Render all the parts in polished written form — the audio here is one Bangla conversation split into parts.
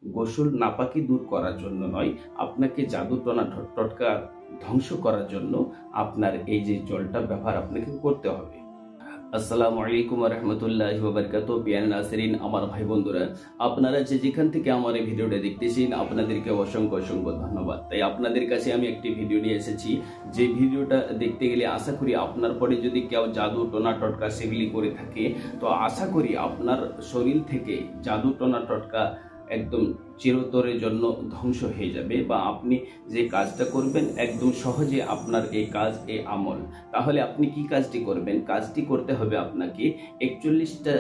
গোসল নাপাকি দূর করার জন্য নয়, আপনাকে জাদু টনা টটকা ধ্বংস করার জন্য আপনার এই যে জলটা ব্যবহার আপনাকে করতে হবে। আসসালামু আলাইকুম ওয়া রাহমাতুল্লাহি ওয়া বারাকাতুহু। প্রিয় নাসরিন, আমার ভাই বন্ধুরা, আপনারা যেখান থেকে আমার এই ভিডিওটা দেখতেছেন আপনাদেরকে অসংখ্য অসংখ্য ধন্যবাদ। তাই আপনাদের কাছে আমি একটি ভিডিও নিয়ে এসেছি, যে ভিডিওটা দেখতে গেলে আশা করি আপনার পরে যদি কেউ জাদু টোনা টটকা সেগুলি করে থাকে, তো আশা করি আপনার শরীর থেকে জাদু টোনা টটকা একদম চিরতরের জন্য ধ্বংস হয়ে যাবে, বা আপনি যে কাজটা করবেন একদম সহজে আপনার এই কাজ এই আমল। তাহলে আপনি কি কাজটি করবেন? কাজটি করতে হবে আপনাকে 41টা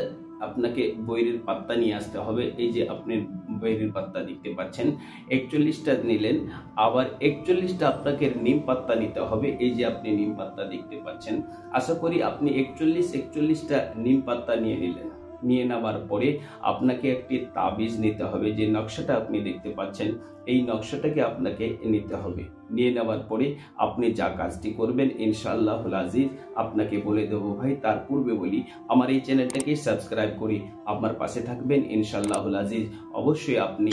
আপনাকে বৈরির পাত্তা নিয়ে আসতে হবে। এই যে আপনি বৈরির পাত্তা দেখতে পাচ্ছেন, 41টা নিলেন। আবার 41টা আপনাকে নিম পাত্তা নিতে হবে। এই যে আপনি নিম পাত্তা দেখতে পাচ্ছেন, আশা করি আপনি 41টা নিম পাত্তা নিয়ে নিলেন। নিয়ে নেওয়ার পরে আপনাকে একটি তাবিজ নিতে হবে। যে নকশাটা আপনি দেখতে পাচ্ছেন, এই নকশাটাকে আপনাকে নিতে হবে। নিয়ে নেওয়ার পরে আপনি যা কাজটি করবেন ইনশাআল্লাহুল আজিজ আপনাকে বলে দেবো ভাই। তার পূর্বে বলি, আমার এই চ্যানেলটাকে সাবস্ক্রাইব করি আমার পাশে থাকবেন ইনশাআল্লাহুল আজিজ। অবশ্যই আপনি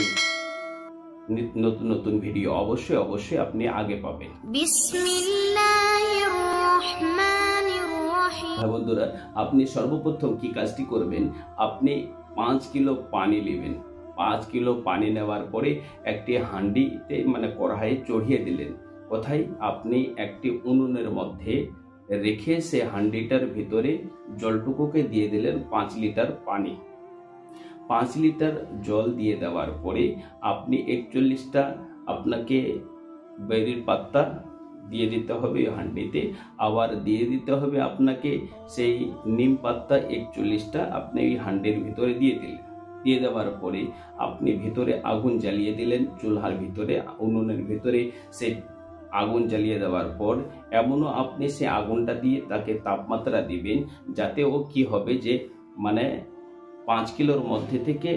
নতুন নতুন ভিডিও অবশ্যই আপনি আগে পাবেন। বিসমিল্লাহির রহমানির রহিম। বন্ধুরা, আপনি সর্বপ্রথম কি কাজটি করবেন, আপনি 5 কিলো পানি নেবেন। 5 কিলো পানি নেওয়ার পরে একটি হাঁডিতে মানে কড়াইয়ে চড়িয়ে দিলেন। কোথায়? আপনি একটি উনুনের মধ্যে রেখে সে হাঁডিটার ভিতরে জলটুকুকে দিয়ে দিলেন 5 লিটার পানি। 5 লিটার জল দিয়ে দেওয়ার পরে আপনি 41টা আপনাকে বৈরির পাত্তা দিয়ে দিতে হবে হাঁডিতে। আবার দিয়ে দিতে হবে আপনাকে সেই নিম পাত্তা 41টা আপনি এই হাঁডির ভিতরে দিয়ে দিলেন। দিয়ে দেওয়ার পরে আপনি ভিতরে আগুন জ্বালিয়ে দিলেন। চুলার ভিতরে উনুনের ভিতরে সে আগুন জ্বালিয়ে দেওয়ার পর এমনও আপনি সে আগুনটা দিয়ে তাকে তাপমাত্রা দিবেন, যাতে ও কি হবে যে মানে 5 কিলোর মধ্যে থেকে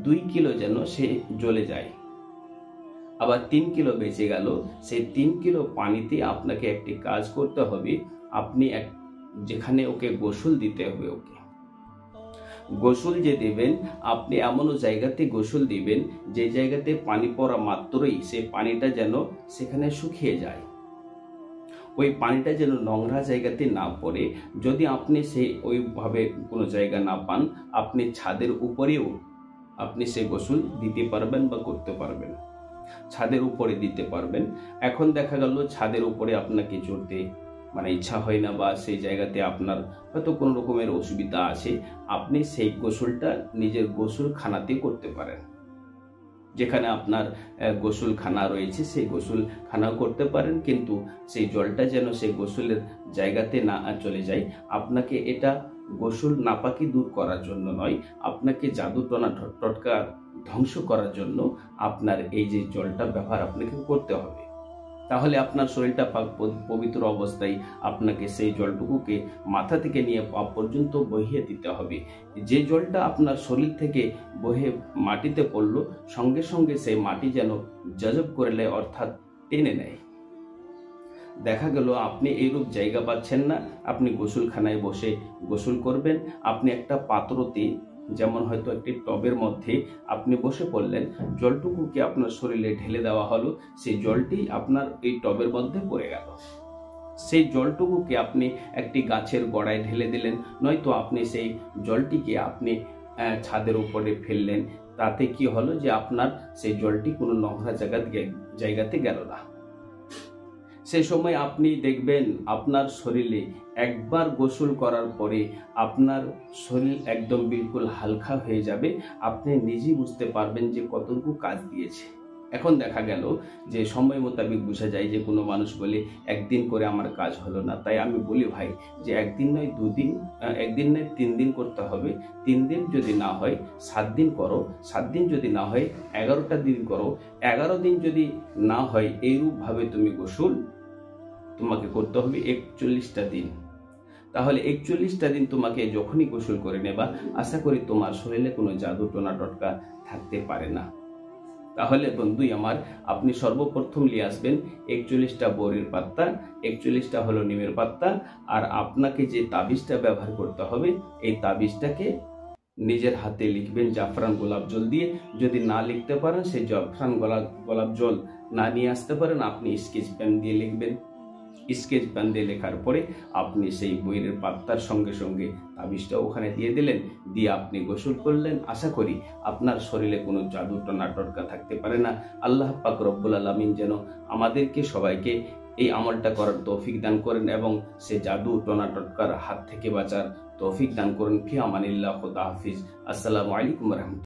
2 কিলো যেন সে জ্বলে যায়। আবার 3 কিলো বেঁচে গেল। সেই 3 কিলো পানিতে আপনাকে একটি কাজ করতে হবে। আপনি যেখানে ওকে গোসল দিতে হবে, ওকে গোসল যে দেবেন আপনি এমনও জায়গাতে গোসল দিবেন যে জায়গাতে পানি পড়া মাত্রই সে পানিটা যেন সেখানে শুকিয়ে যায়। ওই পানিটা যেন নোংরা জায়গাতে না পড়ে। যদি আপনি ওইভাবে কোনো জায়গা না পান, আপনি ছাদের উপরেও আপনি সে গোসল দিতে পারবেন বা করতে পারবেন। ছাদের উপরে দিতে পারবেন। এখন দেখা গেল ছাদের উপরে আপনাকে চড়তে মানে ইচ্ছা হয় না, বা সেই জায়গাতে আপনার হয়তো কোনো রকমের অসুবিধা আছে, আপনি সেই গোসলটা নিজের গোসলখানাতে করতে পারেন। যেখানে আপনার গোসলখানা রয়েছে সেই গোসলখানাও করতে পারেন, কিন্তু সেই জলটা যেন সেই গোসলের জায়গাতে না চলে যায়। আপনাকে এটা গোসল নাপাকি দূর করার জন্য নয়, আপনাকে জাদু টনা টটকা ধ্বংস করার জন্য আপনার এই যে জলটা ব্যবহার আপনাকে করতে হবে। তাহলে আপনার শরীরটা পবিত্র অবস্থায় আপনাকে সেই জলটুকুকে মাথা থেকে নিয়ে পা পর্যন্ত বহিয়ে দিতে হবে। যে জলটা আপনার শরীর থেকে বহে মাটিতে পড়লো, সঙ্গে সঙ্গে সেই মাটি যেন জজব করে নেয়, অর্থাৎ টেনে নেয়। দেখা গেল আপনি এইরূপ জায়গা পাচ্ছেন না, আপনি গোসলখানায় বসে গোসল করবেন। আপনি একটা পাত্রতে, যেমন হয়তো একটি টবের মধ্যে আপনি বসে পড়লেন, জলটুকুকে আপনার শরীরে ঢেলে দেওয়া হলো, সেই জলটি আপনার এই টবের মধ্যে পড়ে গেল। সেই জলটুকুকে আপনি একটি গাছের গোড়ায় ঢেলে দিলেন, নয়তো আপনি সেই জলটিকে আপনি ছাদের উপরে ফেললেন। তাতে কি হলো যে আপনার সেই জলটি কোনো নোংরা জায়গাতে গেল না। সেই সময় আপনি দেখবেন আপনার শরীরে একবার গোসল করার পরে আপনার শরীর একদম বিলকুল হালকা হয়ে যাবে। আপনি নিজেই বুঝতে পারবেন যে কতটুকু কাজ দিয়েছে। এখন দেখা গেল যে সময় মোতাবেক বোঝা যায় যে কোনো মানুষ বলে একদিন করে আমার কাজ হলো না। তাই আমি বলি ভাই যে একদিন নয় 2 দিন, একদিন নয় 3 দিন করতে হবে। 3 দিন যদি না হয় 7 দিন করো, 7 দিন যদি না হয় 11টা দিন করো, 11 দিন যদি না হয় এইরূপভাবে তুমি গোসল তোমাকে করতে হবে 41টা দিন। তাহলে 41টা দিন তোমাকে যখনই গোসল করে নেবা, আশা করি তোমার শরীরে কোনো জাদু টোনা টটকা থাকতে পারে না। তাহলে বন্ধু আমার, আপনি সর্বপ্রথম নিয়ে আসবেন 41টা বৈরির পাত্তা, 41টা হলো নিমের পাত্তা। আর আপনাকে যে তাবিজটা ব্যবহার করতে হবে, এই তাবিজটাকে নিজের হাতে লিখবেন জাফরান গোলাপ জল দিয়ে। যদি না লিখতে পারেন, সেই জাফরান গোলাপ জল না নিয়ে আসতে পারেন, আপনি স্কেচ পেন দিয়ে লিখবেন। স্কেচ পেন দিয়ে লেখার পরে আপনি সেই বইয়ের পাতার সঙ্গে সঙ্গে তাবিজটা ওখানে দিয়ে দিলেন, দিয়ে আপনি গোসল করলেন। আশা করি আপনার শরীরে কোনো জাদু টনা টটকা থাকতে পারে না। আল্লাহ পাক রব্বুল আলামিন যেন আমাদেরকে সবাইকে এই আমলটা করার তৌফিক দান করেন এবং সে জাদু টনা টটকার হাত থেকে বাঁচার তৌফিক দান করেন। ফি আমানিল্লাহ, খুদা হাফিজ। আসসালামু আলাইকুম ওয়া রাহমাতুল্লাহ।